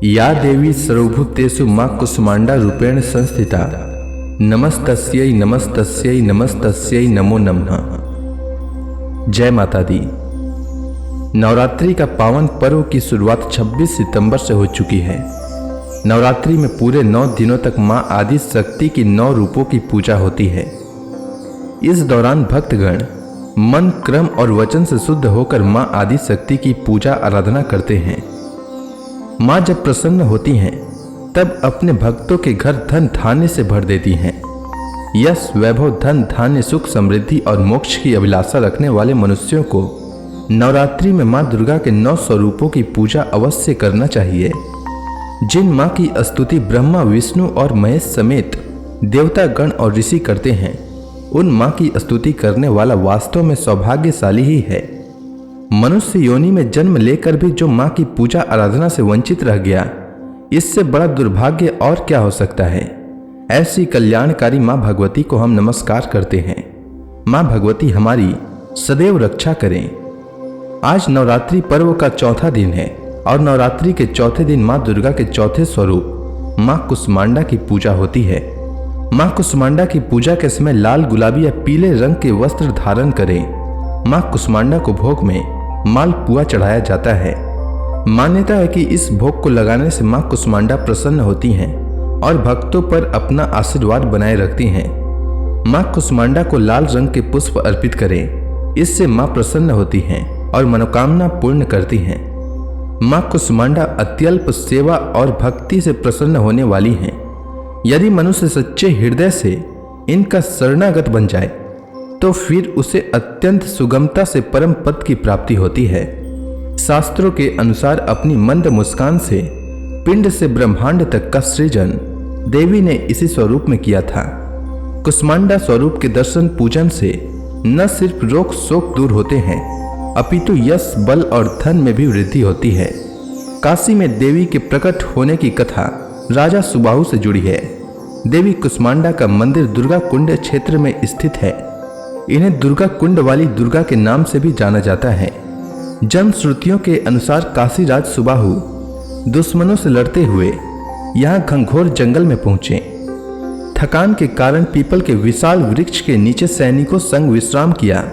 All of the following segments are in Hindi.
या देवी सर्वभूतेषु मां कुसुमांडा रूपेण संस्थिता नमस्तस्यै नमस्तस्यै नमस्तस्यै नमो नमः। जय माता दी। नवरात्रि का पावन पर्व की शुरुआत 26 सितंबर से हो चुकी है। नवरात्रि में पूरे 9 दिनों तक मां आदि शक्ति की 9 रूपों की पूजा होती है। इस दौरान भक्तगण मन, क्रम और वचन से शुद्ध होकर मां आदि शक्ति की पूजा आराधना करते हैं। मां जब प्रसन्न होती हैं तब अपने भक्तों के घर धन धान्य से भर देती हैं। यश, वैभव, धन धान्य, सुख, समृद्धि और मोक्ष की अभिलाषा रखने वाले मनुष्यों को नवरात्रि में मां दुर्गा के 9 स्वरूपों की पूजा अवश्य करना चाहिए। जिन मां की स्तुति ब्रह्मा, विष्णु और महेश समेत देवता गण और ऋषि करते हैं, उन मां की स्तुति करने वाला वास्तव में सौभाग्यशाली ही है। मनुष्य योनि में जन्म लेकर भी जो मां की पूजा आराधना से वंचित रह गया, इससे बड़ा दुर्भाग्य और क्या हो सकता है। ऐसी कल्याणकारी मां भगवती को हम नमस्कार करते हैं। मां भगवती हमारी सदैव रक्षा करें। आज नवरात्रि पर्व का चौथा दिन है और नवरात्रि के चौथे दिन मां दुर्गा के चौथे स्वरूप मां कुसुमांडा की पूजा होती है। मां कुसुमांडा की पूजा के समय लाल, गुलाबी या पीले रंग के वस्त्र धारण करें। मां कुसुमांडा को भोग में मालपुआ चढ़ाया जाता है। मान्यता है कि इस भोग को लगाने से मां कुसुमांडा प्रसन्न होती हैं और भक्तों पर अपना आशीर्वाद बनाए रखती हैं। मां कुसुमांडा को लाल रंग के पुष्प अर्पित करें, इससे मां प्रसन्न होती हैं और मनोकामना पूर्ण करती हैं। मां कुसुमांडा अत्यल्प सेवा और भक्ति से प्रसन्न होने वाली हैं। यदि मनुष्य सच्चे हृदय से इनका शरणागत बन जाए तो फिर उसे अत्यंत सुगमता से परम पद की प्राप्ति होती है। शास्त्रों के अनुसार अपनी मंद मुस्कान से पिंड से ब्रह्मांड तक का सृजन देवी ने इसी स्वरूप में किया था। कुसुमांडा स्वरूप के दर्शन पूजन से न सिर्फ रोग शोक दूर होते हैं, अपितु यश, बल और धन में भी वृद्धि होती है। काशी में देवी के प्रकट होने की कथा राजा सुबाहु से जुड़ी है। देवी कुसुमांडा का मंदिर दुर्गा कुंड क्षेत्र में स्थित है। इन्हें दुर्गा कुंड वाली दुर्गा के नाम से भी जाना जाता है। जनश्रुतियों के अनुसार काशी राज सुबाहु दुश्मनों से लड़ते हुए यहाँ घंघोर जंगल में पहुंचे। थकान के कारण पीपल के विशाल वृक्ष के नीचे सैनिकों संग विश्राम किया।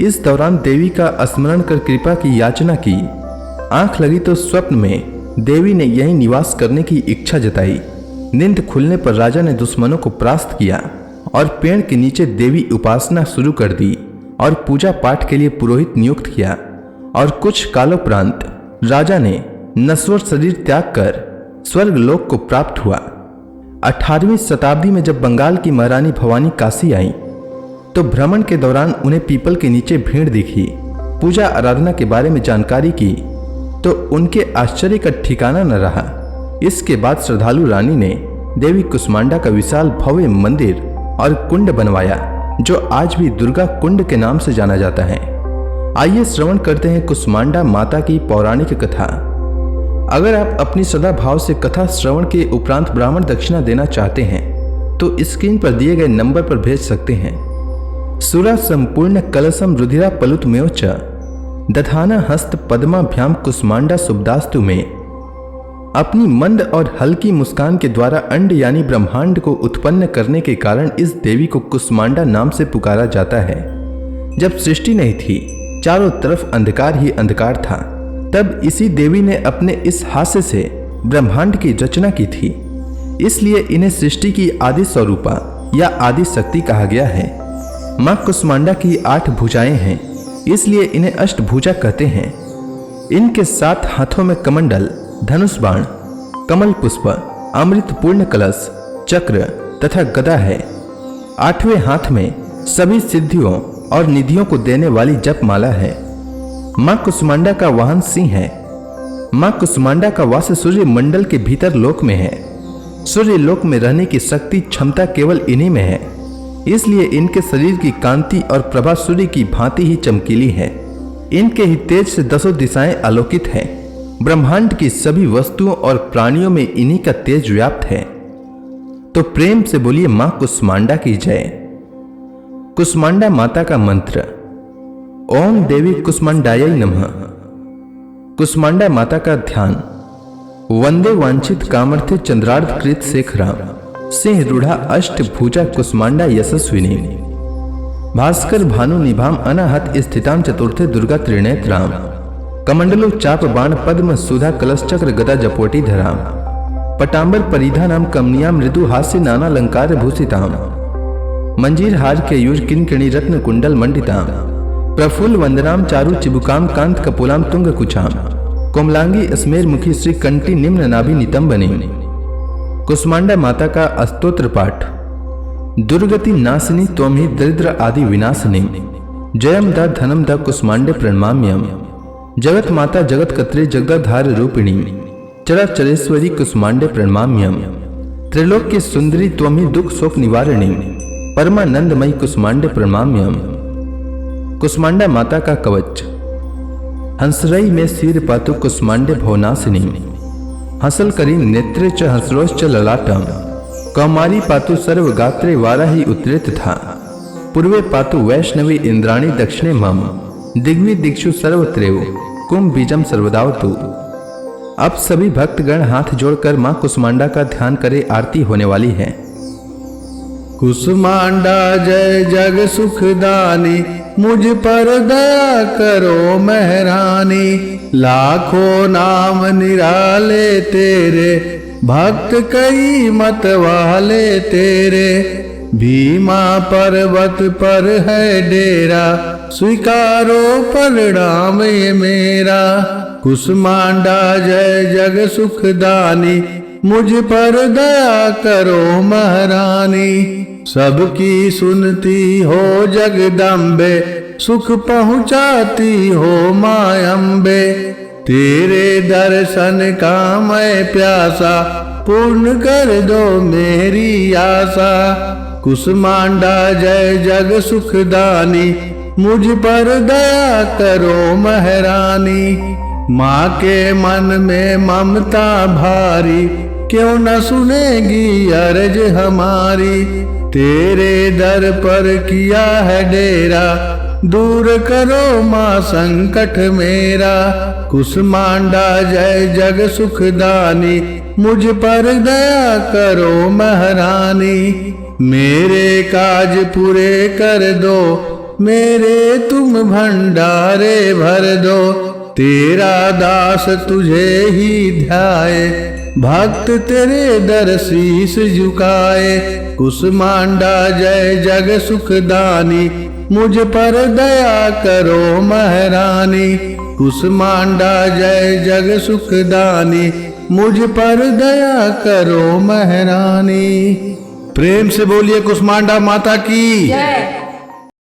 इस दौरान देवी का स्मरण कर कृपा की याचना की। आंख लगी तो स्वप्न में देवी ने यहीं निवास करने की इच्छा जताई। नींद खुलने पर राजा ने दुश्मनों को परास्त किया और पेड़ के नीचे देवी उपासना शुरू कर दी और पूजा पाठ के लिए पुरोहित नियुक्त किया। और कुछ कालोपरांत राजा ने नश्वर शरीर त्याग कर स्वर्ग लोक को प्राप्त हुआ। 18वीं शताब्दी में जब बंगाल की महारानी भवानी काशी आई तो भ्रमण के दौरान उन्हें पीपल के नीचे भीड़ दिखी। पूजा आराधना के बारे में जानकारी की तो उनके आश्चर्य का ठिकाना न रहा। इसके बाद श्रद्धालु रानी ने देवी कुसुमांडा का विशाल भव्य मंदिर और कुंड बनवाया, जो आज भी दुर्गा कुंड के नाम से जाना जाता है। आइए श्रवण करते हैं कुसुमांडा माता की पौराणिक कथा। अगर आप अपनी श्रद्धा भाव से कथा श्रवण के उपरांत ब्राह्मण दक्षिणा देना चाहते हैं तो स्क्रीन पर दिए गए नंबर पर भेज सकते हैं। सुरा संपूर्ण कलशम रुधिरा पलुत मेवच दधाना हस्त पद्माभ्याम कुसुमांडा शुभदास्तु में अपनी मंद और हल्की मुस्कान के द्वारा अंड यानी ब्रह्मांड को उत्पन्न करने के कारण इस देवी को कुसुमांडा नाम से पुकारा जाता है। जब सृष्टि नहीं थी, चारों तरफ अंधकार ही अंधकार था, तब इसी देवी ने अपने इस हास्य से ब्रह्मांड की रचना की थी। इसलिए इन्हें सृष्टि की आदि स्वरूपा या आदि शक्ति कहा गया है। मां कुसुमांडा की 8 भुजाएं हैं, इसलिए इन्हें अष्टभुजा कहते हैं। इनके 7 हाथों में कमंडल, धनुष बाण, कमल पुष्प, अमृत पूर्ण कलश, चक्र तथा गदा है। 8वें हाथ में सभी सिद्धियों और निधियों को देने वाली जपमाला है। मां कुसुमांडा का वाहन सिंह है। मां कुसुमांडा का वास सूर्य मंडल के भीतर लोक में है। सूर्य लोक में रहने की शक्ति क्षमता केवल इन्हीं में है, इसलिए इनके शरीर की कांति और प्रभा सूर्य की भांति ही चमकीली है। इनके ही तेज से 10 दिशाएं आलोकित हैं। ब्रह्मांड की सभी वस्तुओं और प्राणियों में इन्हीं का तेज व्याप्त है। तो प्रेम से बोलिए मां कुसुमांडा की जय। कुसुमांडा माता का मंत्र ओम देवी कुसुमांडायै नमः। कुसुमांडा माता का ध्यान वंदे वांछित कामर्थे चंद्रार्थ कृत शेखराम सिंह रूढ़ा अष्ट भुजा कुष्मांडा यशस्विनी भास्कर भानु निभाम अनाहत स्थिताम चतुर्थे दुर्गा त्रिनेत्राम कमंडलो चाप बाण पद्म सुधा कलश चक्र गदा जपोटी धराम पटांबर परिधानाम कमनिया मृदु हास्य नाना अलंकार भूषिताम मंजीर हार के युज किनकिणी रत्न कुंडल मंडिताम प्रफुल्ल वंदनाम चारु चिबुकाम कांत कपोलाम तुंग कुचाम कोमलांगी स्मेर मुखी श्री कंटी निम्न नाभि नितंबनी। कुष्मांडा माता का अस्तोत्र पाठ। दुर्गति नाशिनी त्वं ही दरिद्र आदि विनाशिनी जयम द धनम द कुष्मांडे प्रणमाम्यम। जगत माता जगत कत्रे जगदाधार रूपिणी चराचरेश्वरी कुष्मांडे प्रणमाम्यम। त्रिलोक्य सुंदरी त्वं ही दुख शोक निवारिणी परमानंदमयी कुष्मांडे प्रणमाम्यम। कुष्मांडा माता का कवच। हंसरई में सिर पातु कुष्मांडे भवनाशिनी हंसल करी नेत्रे च हंसरोश्च ललाटम कौमारी पातु सर्वगात्रे वाराही उत्तरेत था पूर्वे पातु वैष्णवी इंद्राणी दक्षिणे मम दिग्वि दिक्षु सर्वत्रेव कुंभ बीजम सर्वदावतु। अब सभी भक्तगण हाथ जोड़कर मां कुष्मांडा का ध्यान करे, आरती होने वाली है। कुष्मांडा जय जग सुखदानी मुझ पर दया करो महरानी। लाखों नाम निराले तेरे भक्त कई मत वाले तेरे। भीमा पर्वत पर है डेरा स्वीकारो परिणाम ये मेरा। कुष्मांडा जय जग सुखदानी मुझ पर दया करो महारानी। सबकी सुनती हो जगदम्बे सुख पहुँचाती हो माँ अम्बे। तेरे दर्शन का मैं प्यासा पूर्ण कर दो मेरी आशा। कुष्मांडा जय जग सुखदानी मुझ पर दया करो महारानी। माँ के मन में ममता भारी क्यों न सुनेगी अर्ज हमारी। तेरे दर पर किया है डेरा दूर करो माँ संकट मेरा। कुष्मांडा जय जग सुखदानी मुझ पर दया करो महारानी। मेरे काज पूरे कर दो मेरे तुम भंडारे भर दो। तेरा दास तुझे ही ध्याए भक्त तेरे दर शीस झुकाए। कुष्मांडा जय जग सुखदानी मुझ पर दया करो महारानी। कुष्मांडा जय जग सुखदानी मुझ पर दया करो महारानी। प्रेम से बोलिए कुष्मांडा माता की जय।